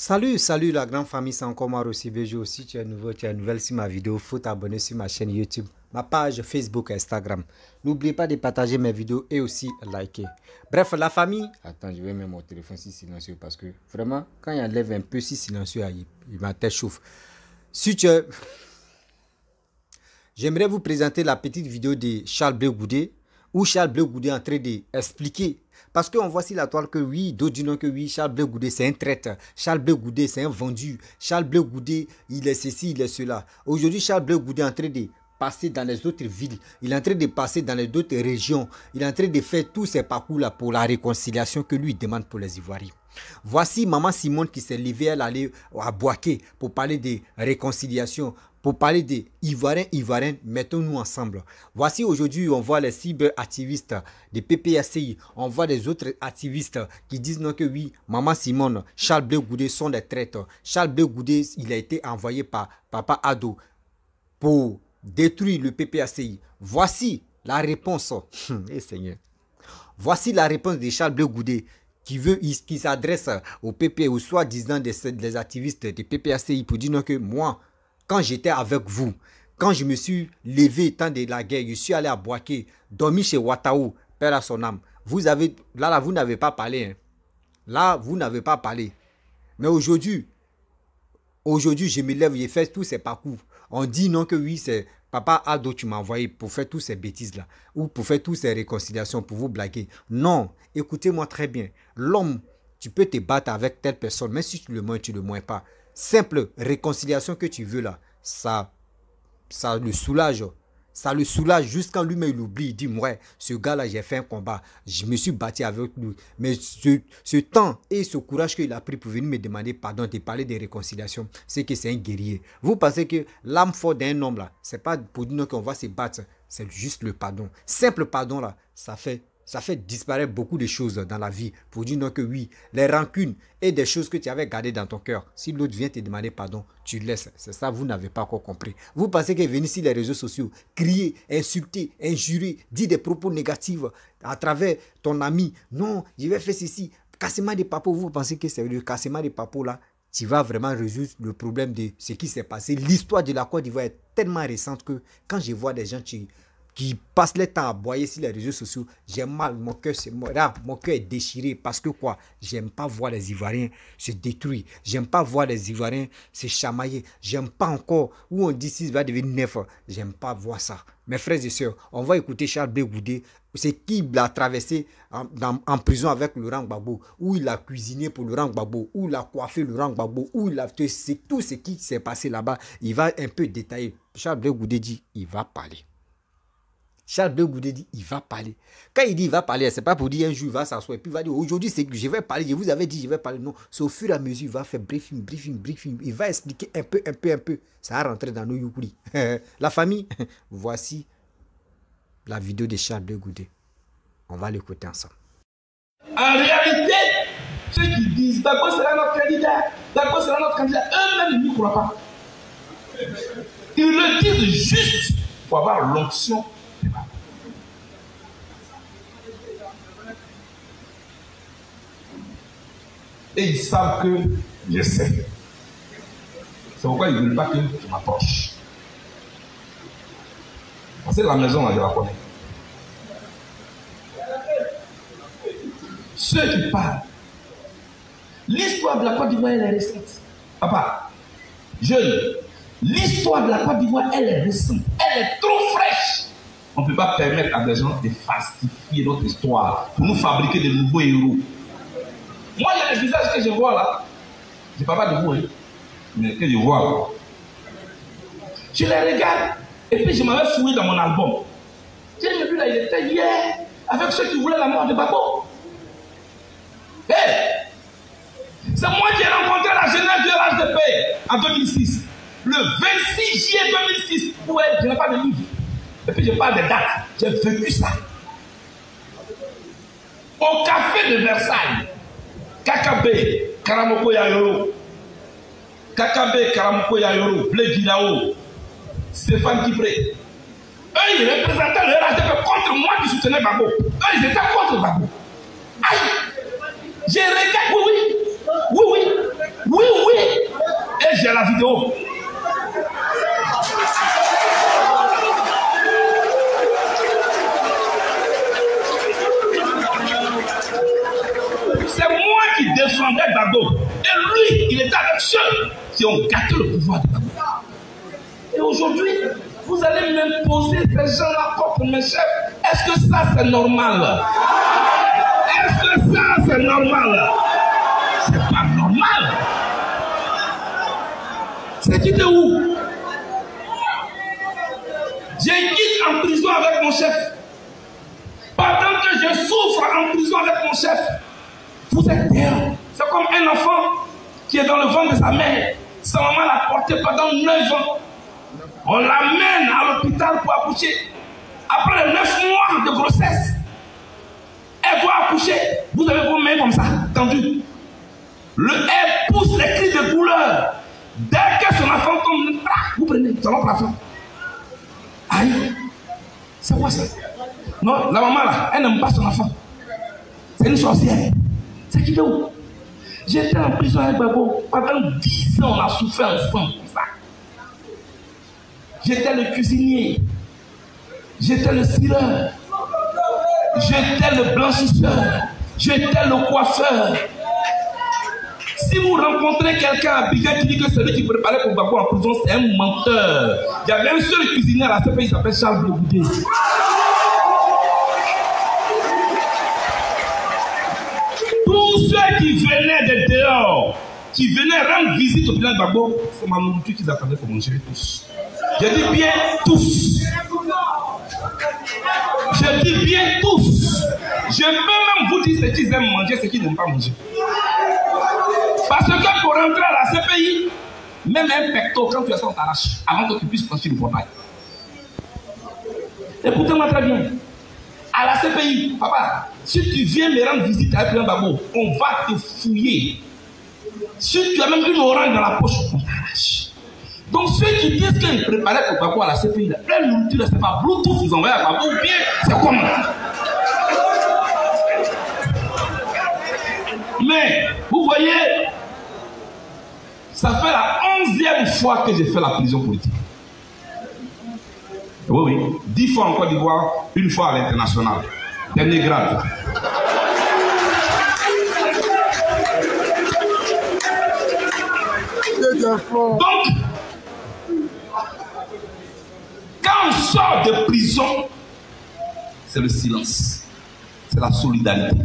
Salut la grande famille, c'est encore moi aussi Béjo. Si tu es nouveau, tu es nouvelle sur ma vidéo, faut t'abonner sur ma chaîne YouTube, ma page Facebook et Instagram. N'oubliez pas de partager mes vidéos et aussi liker. Bref, la famille... Attends, je vais mettre mon téléphone si silencieux parce que vraiment, quand il enlève un peu si silencieux, ma tête chauffe. Si tu es... J'aimerais vous présenter la petite vidéo de Charles Blé Goudé, où Charles Blé Goudé est en train d'expliquer. Parce qu'on voit sur la toile que oui, d'autres disent non que oui, Charles Blé Goudé c'est un traître, Charles Blé Goudé c'est un vendu, Charles Blé Goudé il est ceci, il est cela. Aujourd'hui, Charles Blé Goudé est en train de passer dans les autres villes, il est en train de passer dans les autres régions, il est en train de faire tous ces parcours-là pour la réconciliation que lui demande pour les Ivoiriens. Voici Maman Simone qui s'est levée, elle allait à Boaké pour parler de réconciliation, pour parler des Ivoiriens, mettons-nous ensemble. Voici aujourd'hui, on voit les cyberactivistes des PPACI, on voit des autres activistes qui disent non que oui, Maman Simone, Charles Blé Goudé sont des traîtres. Charles Blé Goudé, il a été envoyé par Papa Ado pour détruire le PPACI. Voici la réponse. Eh Seigneur. Voici la réponse de Charles Blé Goudé qui s'adresse au PP, ou soi-disant des activistes des PPACI pour dire non que moi, quand j'étais avec vous, quand je me suis levé temps de la guerre, je suis allé à Boaké, dormi chez Ouattao, père à son âme. Vous avez, là, vous n'avez pas parlé. Hein. Là, vous n'avez pas parlé. Mais aujourd'hui, je me lève, j'ai fait tous ces parcours. On dit non que oui, c'est Papa Aldo, tu m'as envoyé pour faire tous ces bêtises-là. Ou pour faire toutes ces réconciliations, pour vous blaguer. Non, écoutez-moi très bien. L'homme, tu peux te battre avec telle personne, mais si tu le moins, tu ne le moins pas. Simple réconciliation que tu veux là, ça le soulage. Ça le soulage jusqu'à lui-même il oublie. Il dit, ouais, ce gars-là, j'ai fait un combat. Je me suis battu avec lui. Mais ce temps et ce courage qu'il a pris pour venir me demander pardon, de parler de réconciliation, c'est que c'est un guerrier. Vous pensez que l'âme forte d'un homme là, c'est pas pour dire qu'on va se battre. C'est juste le pardon. Simple pardon là, ça fait disparaître beaucoup de choses dans la vie pour dire non que oui, les rancunes et des choses que tu avais gardées dans ton cœur. Si l'autre vient te demander pardon, tu laisses. C'est ça, vous n'avez pas encore compris. Vous pensez que venir sur les réseaux sociaux, crier, insulter, injurer, dire des propos négatifs à travers ton ami. Non, je vais faire ceci. Cassement des papos, vous pensez que c'est le cassement des papos là, tu vas vraiment résoudre le problème de ce qui s'est passé. L'histoire de la Côte d'Ivoire est tellement récente que quand je vois des gens qui passent le temps à aboyer sur les réseaux sociaux, j'ai mal, mon cœur est déchiré parce que quoi, j'aime pas voir les Ivoiriens se détruire, j'aime pas voir les Ivoiriens se chamailler, j'aime pas encore, où on dit 6 va devenir 9, j'aime pas voir ça. Mes frères et sœurs, on va écouter Charles Blé Goudé, c'est qui l'a traversé en prison avec Laurent Gbagbo, où il a cuisiné pour Laurent Gbagbo, où il a coiffé Laurent Gbagbo, où il a fait tout ce qui s'est passé là-bas, il va un peu détailler. Charles Blé Goudé dit, il va parler. Charles Blé Goudé dit, il va parler. Quand il dit il va parler, ce n'est pas pour dire un jour il va s'asseoir et puis il va dire aujourd'hui c'est que je vais parler, je vous avais dit je vais parler. Non, c'est au fur et à mesure, il va faire briefing. Il va expliquer un peu. Ça va rentrer dans nos youkuri. La famille, voici la vidéo de Charles Blé Goudé. On va l'écouter ensemble. En réalité, ceux qui disent d'accord sera notre candidat, eux-mêmes ne croient pas. Ils le disent juste pour avoir l'onction. Et ils savent que je sais. C'est pourquoi ils ne veulent pas que je m'approche. Parce que la maison, là, je la connais. Ceux qui parlent, l'histoire de la Côte d'Ivoire, elle est récente. Papa, jeune, l'histoire de la Côte d'Ivoire, elle est récente. Elle est trop fraîche. On ne peut pas permettre à des gens de falsifier notre histoire pour nous fabriquer de nouveaux héros. Moi, il y a des visages que je vois là. Je ne parle pas de vous, hein, mais que je vois. Je les regarde et puis je m'avais fouillé dans mon album. J'ai dit, mais lui là, il était hier avec ceux qui voulaient la mort de Babo. Hey! C'est moi qui ai rencontré la jeunesse de l'HDP en 2006. Le 26 juillet 2006. Ouais, je n'ai pas de livre. Et puis je parle des dates. J'ai vécu ça. Au café de Versailles. Kakabé, Karamoko Yayoro. Kakabé, Karamoko Yayoro. Blé Guilao. Stéphane Kipré. Eux, ils représentaient le RHDP contre moi qui soutenais Babo. Eux, ils étaient contre Babo. Aïe! J'ai regardé, oui. vidéo. C'est moi qui défendais Gbagbo. Et lui, il était avec ceux qui ont gâté le pouvoir de Gbagbo. Et aujourd'hui, vous allez m'imposer ces gens-là comme mes chefs. Est-ce que ça, c'est normal? Est-ce que ça, c'est normal? C'est pas normal. C'est qui de où? J'ai quitté en prison avec mon chef. Pendant que je souffre en prison avec mon chef, vous êtes dehors. C'est comme un enfant qui est dans le ventre de sa mère. Sa maman l'a porté pendant 9 ans. On l'amène à l'hôpital pour accoucher. Après les 9 mois de grossesse, elle doit accoucher. Vous avez vos mains comme ça, tendues. Elle pousse les cris de douleur. Dès que son enfant tombe, vous prenez son plafond. Aïe, c'est quoi ça? Non, la maman là, elle n'aime pas son enfant. C'est une sorcière. C'est qui de où? J'étais en prison avec Gbagbo. Pendant 10 ans, on a souffert ensemble comme ça. J'étais le cuisinier. J'étais le scelleur. J'étais le blanchisseur. J'étais le coiffeur. Si vous rencontrez quelqu'un à Abidjan qui dit que celui qui préparait pour Gbagbo en prison, c'est un menteur. Il y avait un seul cuisinier à la CPI, il s'appelle Charles Bleu Goudé. Tous ceux qui venaient de dehors, qui venaient rendre visite au président Gbagbo, c'est ma nourriture qu'ils attendaient pour manger tous. Je dis bien tous. Je dis bien tous. Je peux même vous dire ce qu'ils aiment manger, ce qu'ils n'aiment pas manger. Parce que pour rentrer à la CPI, même un pecto, quand tu as ça, on t'arrache avant que tu puisses franchir le portail. Écoutez-moi très bien. À la CPI, papa, si tu viens me rendre visite avec un Gbagbo, on va te fouiller. Si tu as même une orange dans la poche, on t'arrache. Donc ceux qui disent qu'ils préparaient pour Gbagbo à la CPI, leur nourriture, c'est pas Bluetooth, vous envoyez à Gbagbo, ou bien c'est comment? Mais, vous voyez, ça fait la 11e fois que j'ai fait la prison politique. Oui, oui. 10 fois en Côte d'Ivoire, une fois à l'international. Dernier grade. Donc, quand on sort de prison, c'est le silence. C'est la solidarité.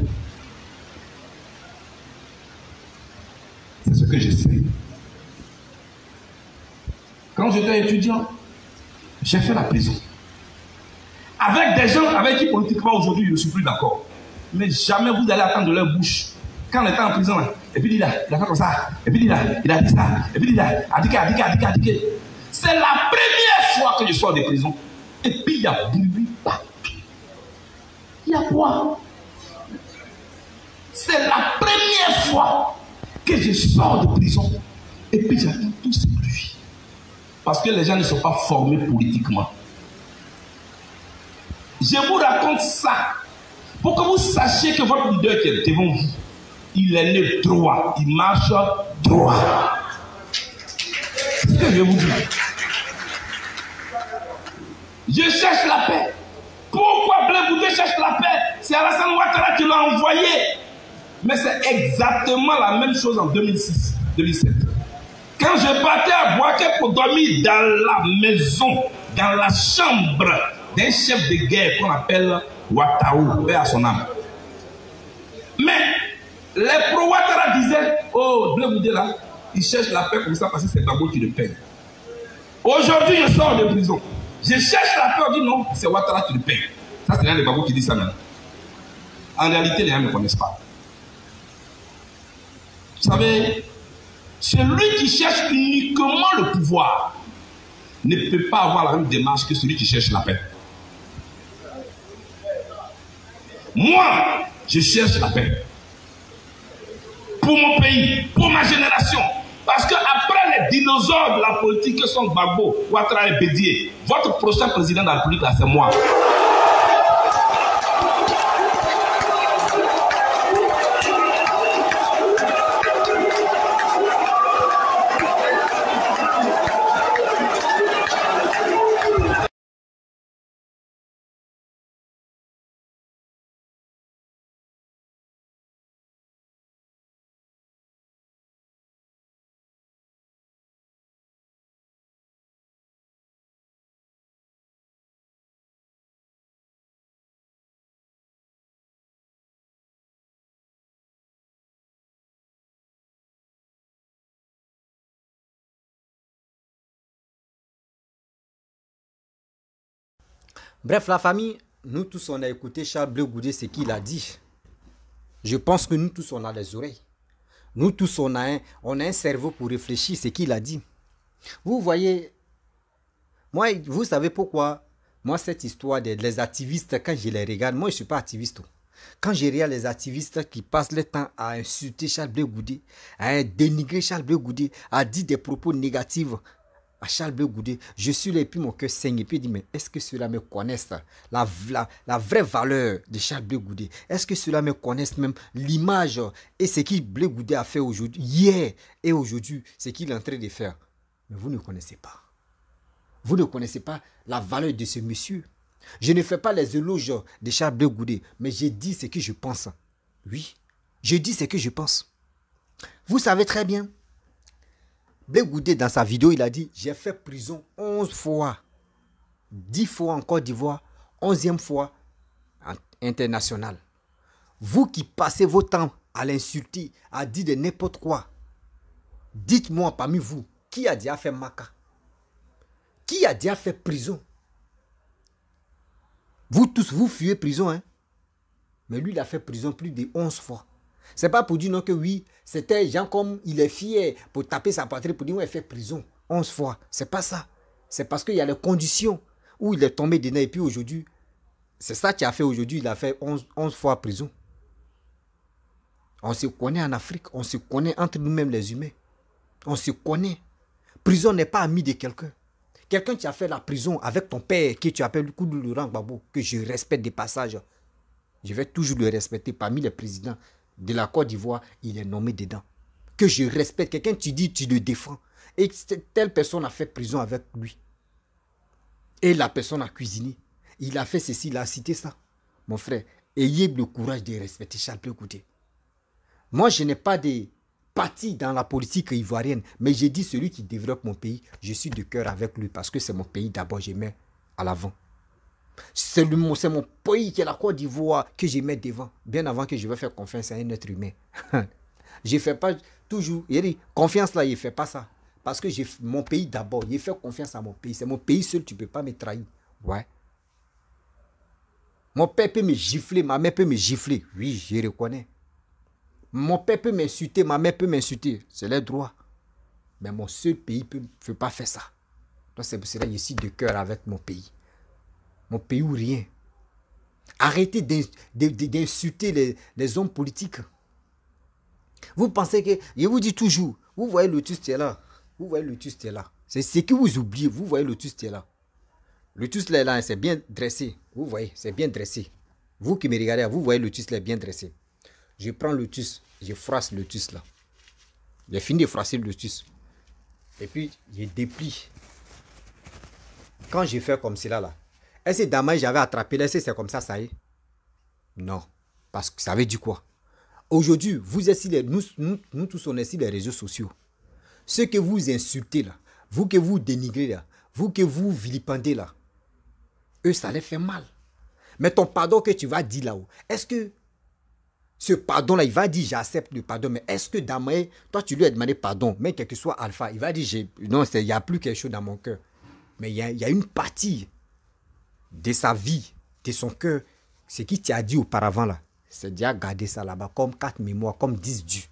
C'est ce que j'essaie. Quand j'étais étudiant, j'ai fait la prison. Avec des gens avec qui politiquement aujourd'hui je ne suis plus d'accord. Mais jamais vous allez attendre de leur bouche. Quand on était en prison, là, et puis il a fait comme ça, et puis il a dit ça, et puis il a dit que. C'est la première fois que je sors de prison. Et puis il y a bruit partout. Il y a quoi? C'est la première fois que je sors de prison. Et puis j'entends tous ces bruits. Parce que les gens ne sont pas formés politiquement. Je vous raconte ça pour que vous sachiez que votre leader qui est devant vous, il est né droit, il marche droit. C'est ce que je vais vous dire. Je cherche la paix. Pourquoi Bleu Goudé cherche la paix? C'est Alassane Ouattara qui l'a envoyé. Mais c'est exactement la même chose en 2006, 2007. Quand je partais à Boaké pour dormir dans la maison, dans la chambre d'un chef de guerre qu'on appelle Ouattara, paix à son âme. Mais les pro-Ouattara disaient, oh, Bleu Goudé là, il cherche la paix comme ça parce que c'est Gbagbo qui le paye. Aujourd'hui, je sors de prison. Je cherche la paix, on dit non, c'est Ouattara qui le paye. Ça, c'est l'un des Gbagbo qui dit ça maintenant. En réalité, les gens ne connaissent pas. Vous savez, celui qui cherche uniquement le pouvoir ne peut pas avoir la même démarche que celui qui cherche la paix. Moi, je cherche la paix. Pour mon pays, pour ma génération. Parce qu'après les dinosaures de la politique que sont Gbagbo, Ouattara et Bédié, votre prochain président de la République, là, c'est moi. Bref, la famille, nous tous, on a écouté Charles Blé Goudé, ce qu'il a dit. Je pense que nous tous, on a les oreilles. Nous tous, on a un cerveau pour réfléchir ce qu'il a dit. Vous voyez, moi, vous savez pourquoi? Moi, cette histoire des activistes, quand je les regarde, moi, je ne suis pas activiste. Quand je regarde les activistes qui passent le temps à insulter Charles Blé Goudé, à dénigrer Charles Blé Goudé, à dire des propos négatifs à Charles Blé Goudé, je suis là et puis mon cœur saigne. Et puis je dis, mais est-ce que ceux-là me connaissent la vraie valeur de Charles Blé Goudé? Est-ce que ceux-là me connaissent même l'image et ce que Blé Goudé a fait aujourd'hui, hier et aujourd'hui, ce qu'il est en train de faire? Mais vous ne connaissez pas. Vous ne connaissez pas la valeur de ce monsieur. Je ne fais pas les éloges de Charles Blé Goudé, mais je dis ce que je pense. Oui, je dis ce que je pense. Vous savez très bien, Blé Goudé, dans sa vidéo, il a dit, j'ai fait prison 11 fois. 10 fois en Côte d'Ivoire, 11e fois international. Vous qui passez vos temps à l'insulter, à dire de n'importe quoi, dites-moi parmi vous, qui a déjà fait Maka? Qui a déjà fait prison? Vous tous, vous fuyez prison, hein? Mais lui, il a fait prison plus de 11 fois. C'est pas pour dire non que oui, c'était gens comme il est fier pour taper sa patrie, pour dire ouais, il fait prison 11 fois. C'est pas ça. C'est parce qu'il y a les conditions où il est tombé dedans. Et puis aujourd'hui, c'est ça qui a fait aujourd'hui, il a fait 11 fois prison. On se connaît en Afrique, on se connaît entre nous-mêmes les humains. On se connaît. Prison n'est pas ami de quelqu'un. Quelqu'un qui a fait la prison avec ton père, que tu appelles Koudou Laurent Gbagbo, que je respecte des passages. Je vais toujours le respecter parmi les présidents de la Côte d'Ivoire, il est nommé dedans. Que je respecte. Quelqu'un, tu dis, tu le défends. Et telle personne a fait prison avec lui. Et la personne a cuisiné. Il a fait ceci, il a cité ça. Mon frère, ayez le courage de respecter Charles Blé Goudé. Moi, je n'ai pas de parti dans la politique ivoirienne, mais j'ai dit celui qui développe mon pays, je suis de cœur avec lui parce que c'est mon pays d'abord, je mets à l'avant. C'est mon pays qui est la Côte d'Ivoire que je mets devant, bien avant que je vais faire confiance à un être humain. Je ne fais pas toujours, il dit, confiance là, il ne fait pas ça. Parce que j'ai mon pays d'abord, il fait confiance à mon pays. C'est mon pays seul, tu ne peux pas me trahir. Ouais. Mon père peut me gifler, ma mère peut me gifler. Oui, je reconnais. Mon père peut m'insulter, ma mère peut m'insulter. C'est leur droit. Mais mon seul pays ne peut pas faire ça. Donc c'est pour cela que je suis de cœur avec mon pays. Mon pays ou rien. Arrêtez d'insulter les hommes politiques. Vous pensez que, je vous dis toujours, vous voyez Lotus qui est là. Vous voyez Lotus qui est là. C'est ce que vous oubliez. Vous voyez Lotus qui est là. Lotus là, c'est bien dressé. Vous voyez, c'est bien dressé. Vous qui me regardez, vous voyez Lotus là, bien dressé. Je prends le Lotus, je froisse le Lotus là. J'ai fini de frasser le Lotus. Et puis, je déplie. Quand je fais comme cela là, est-ce que demain j'avais attrapé, est-ce que c'est comme ça, ça y est? Non. Parce que ça veut dire quoi? Aujourd'hui, vous êtes nous tous, on est sur les réseaux sociaux. Ceux que vous insultez là, vous que vous dénigrez là, vous que vous vilipendez là, eux, ça les fait mal. Mais ton pardon que tu vas dire là-haut, est-ce que ce pardon-là, il va dire j'accepte le pardon, mais est-ce que demain, toi tu lui as demandé pardon, mais quel que soit Alpha, il va dire non, il n'y a plus quelque chose dans mon cœur. Mais il y a une partie de sa vie, de son cœur, ce qu'il t'a dit auparavant là, c'est déjà garder ça là-bas comme 4 mémoires, comme 10 dus.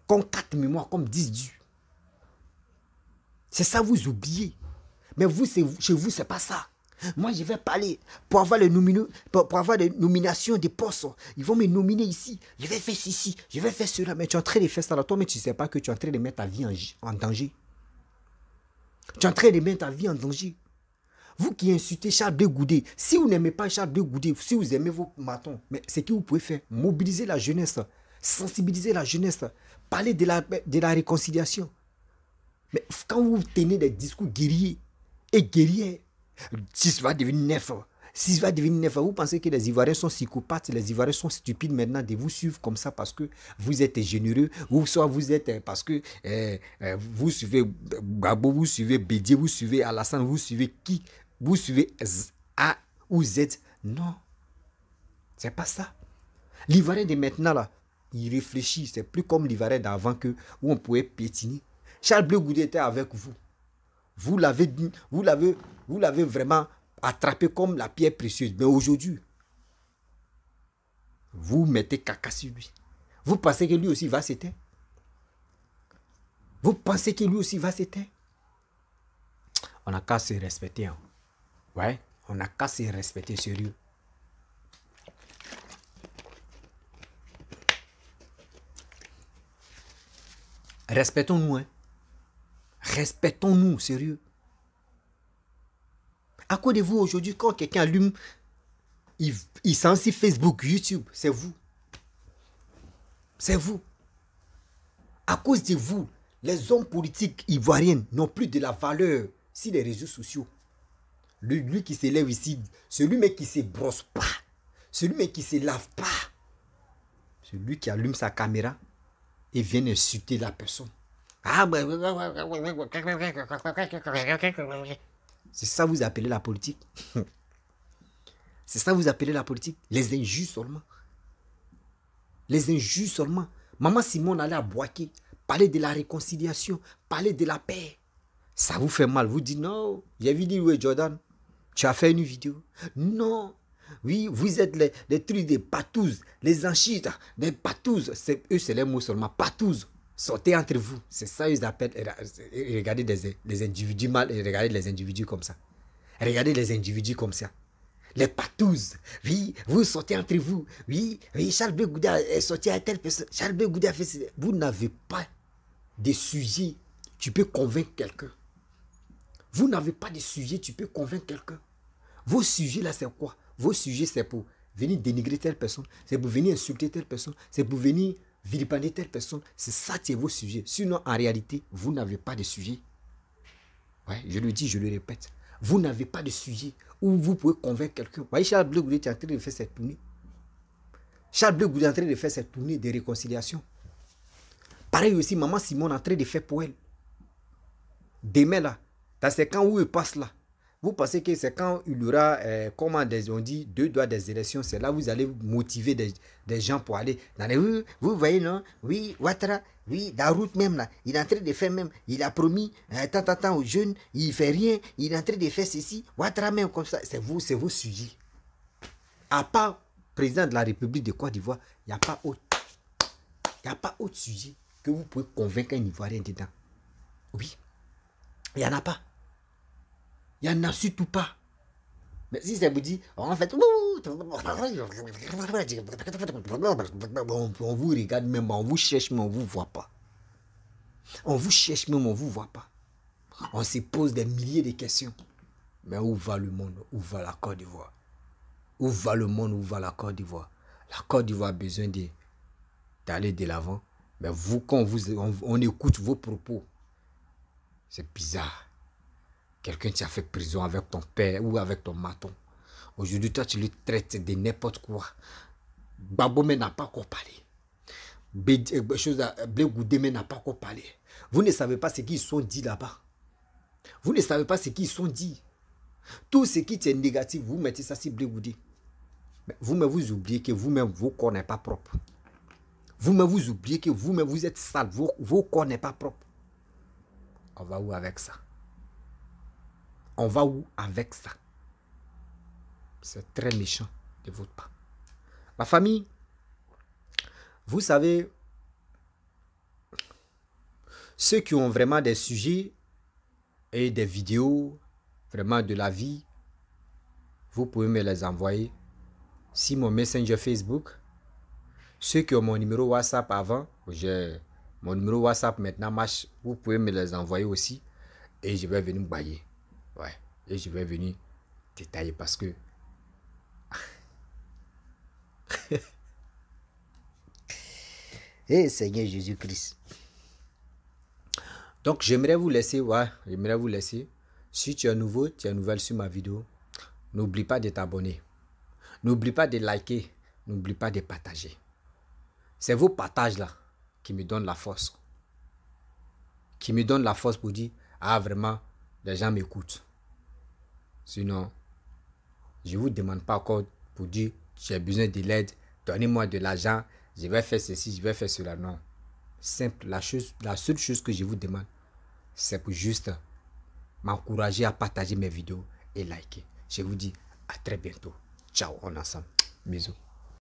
Comme 4 mémoires, comme 10 dus. C'est ça vous oubliez. Mais vous, chez vous, c'est pas ça. Moi, je vais parler pour avoir les nominations des postes. Ils vont me nominer ici. Je vais faire ceci, je vais faire cela. Mais tu es en train de faire ça là. Toi, mais tu ne sais pas que tu es en train de mettre ta vie en danger. Tu es en train de mettre ta vie en danger. Vous qui insultez Charles Blé Goudé, si vous n'aimez pas Charles Blé Goudé, si vous aimez vos matons, mais ce que vous pouvez faire, mobiliser la jeunesse, sensibiliser la jeunesse, parler de la réconciliation. Mais quand vous tenez des discours guerriers et guerriers, si ça va devenir neuf, vous pensez que les Ivoiriens sont psychopathes, les Ivoiriens sont stupides maintenant de vous suivre comme ça parce que vous êtes généreux, ou soit vous êtes parce que vous suivez Gbagbo, vous suivez Bédié, vous suivez Alassane, vous suivez qui, vous suivez A ou Z. Non, c'est pas ça. L'Ivoirien de maintenant là, il réfléchit, c'est plus comme l'Ivoirien d'avant où on pouvait piétiner. Charles Blé Goudé était avec vous. Vous l'avez vraiment attrapé comme la pierre précieuse. Mais aujourd'hui, vous mettez caca sur lui. Vous pensez que lui aussi va s'éteindre? Vous pensez que lui aussi va s'éteindre? On n'a qu'à se respecter. Hein. Ouais, on n'a qu'à se respecter, sérieux. Respectons-nous. Hein. Respectons-nous, sérieux. À quoi de vous aujourd'hui, quand quelqu'un allume, il sensit Facebook, YouTube, c'est vous. C'est vous. À cause de vous, les hommes politiques ivoiriens n'ont plus de la valeur sur les réseaux sociaux. Lui qui se lève ici, celui mais qui ne se brosse pas, celui mais qui ne se lave pas, celui qui allume sa caméra et vient insulter la personne. C'est ça vous appelez la politique? C'est ça vous appelez la politique? Les injures seulement. Les injures seulement. Maman Simone allait à Boaké, parler de la réconciliation, parler de la paix. Ça vous fait mal. Vous dites non. J'ai vu dire, oui, Jordan, tu as fait une vidéo. Non. Oui, vous êtes les trucs des patouzes, les anchites, des patouzes. Eux, c'est les mots seulement. Patouzes. Sortez entre vous. C'est ça ils appellent. Regardez les individus mal et regardez les individus comme ça. Regardez les individus comme ça. Les patouzes. Oui, vous sortez entre vous. Oui, Charles Blé Goudé est sorti à telle personne. Charles Blé Goudé a fait ça. Vous n'avez pas de sujet. Tu peux convaincre quelqu'un. Vous n'avez pas de sujet. Tu peux convaincre quelqu'un. Vos sujets là, c'est quoi? Vos sujets, c'est pour venir dénigrer telle personne. C'est pour venir insulter telle personne. C'est pour venir vilipender telle personne. C'est ça qui est vos sujets. Sinon, en réalité, vous n'avez pas de sujet. Ouais, je le dis, je le répète. Vous n'avez pas de sujet où vous pouvez convaincre quelqu'un. Vous voyez, Charles Blé Goudé est en train de faire cette tournée. Charles Blé Goudé est en train de faire cette tournée de réconciliation. Pareil aussi, maman Simone est en train de faire pour elle. Demain là, dans ces camps où il passe là, vous pensez que c'est quand il y aura, comment on dit, 2 doigts des élections, c'est là où vous allez motiver des gens pour aller dans les rues. Vous voyez, non? Oui, Ouattara, oui, la route même là, il est en train de faire même, il a promis, tant aux jeunes, il ne fait rien, il est en train de faire ceci, Ouattara même comme ça, c'est vos sujets. À part président de la République de Côte d'Ivoire, il n'y a pas autre. Il n'y a pas autre sujet que vous pouvez convaincre un Ivoirien dedans. Oui, il n'y en a pas. Il n'y en a surtout pas. Mais si ça vous dit, en fait, on vous regarde même, on vous cherche, mais on ne vous voit pas. On vous cherche, mais on ne vous voit pas. On se pose des milliers de questions. Mais où va le monde? Où va la Côte d'Ivoire? Où va le monde? Où va la Côte d'Ivoire? La Côte d'Ivoire a besoin d'aller de l'avant. Mais vous, quand on écoute vos propos, c'est bizarre. Quelqu'un t'a fait prison avec ton père ou avec ton maton. Aujourd'hui, toi, tu le traites de n'importe quoi. Babomé n'a pas encore parlé. Blé Goudé n'a pas encore parlé. Vous ne savez pas ce qu'ils sont dit là-bas. Vous ne savez pas ce qu'ils sont dit. Tout ce qui est négatif, vous mettez ça sur Blé Goudé. Vous-même, vous oubliez que vous-même, vos corps n'est pas propre. Vous-même, vous oubliez que vous-même, vous êtes sale. Vos corps n'est pas propre. On va où avec ça? On va où avec ça? C'est très méchant de votre part. Ma famille, vous savez, ceux qui ont vraiment des sujets et des vidéos, vraiment de la vie, vous pouvez me les envoyer. Si mon Messenger Facebook, ceux qui ont mon numéro WhatsApp avant, j'ai mon numéro WhatsApp maintenant marche, vous pouvez me les envoyer aussi et je vais venir bailler. Ouais, et je vais venir détailler parce que eh Seigneur Jésus-Christ. Donc j'aimerais vous laisser, Si tu es nouveau, tu es nouvelle sur ma vidéo, n'oublie pas de t'abonner. N'oublie pas de liker, n'oublie pas de partager. C'est vos partages là qui me donnent la force. Qui me donnent la force pour dire, ah vraiment, les gens m'écoutent. Sinon, je ne vous demande pas encore pour dire, j'ai besoin de l'aide, donnez-moi de l'argent, je vais faire ceci, je vais faire cela. Non. Simple, la seule chose que je vous demande, c'est pour juste m'encourager à partager mes vidéos et liker. Je vous dis à très bientôt. Ciao, on est ensemble. Bisous.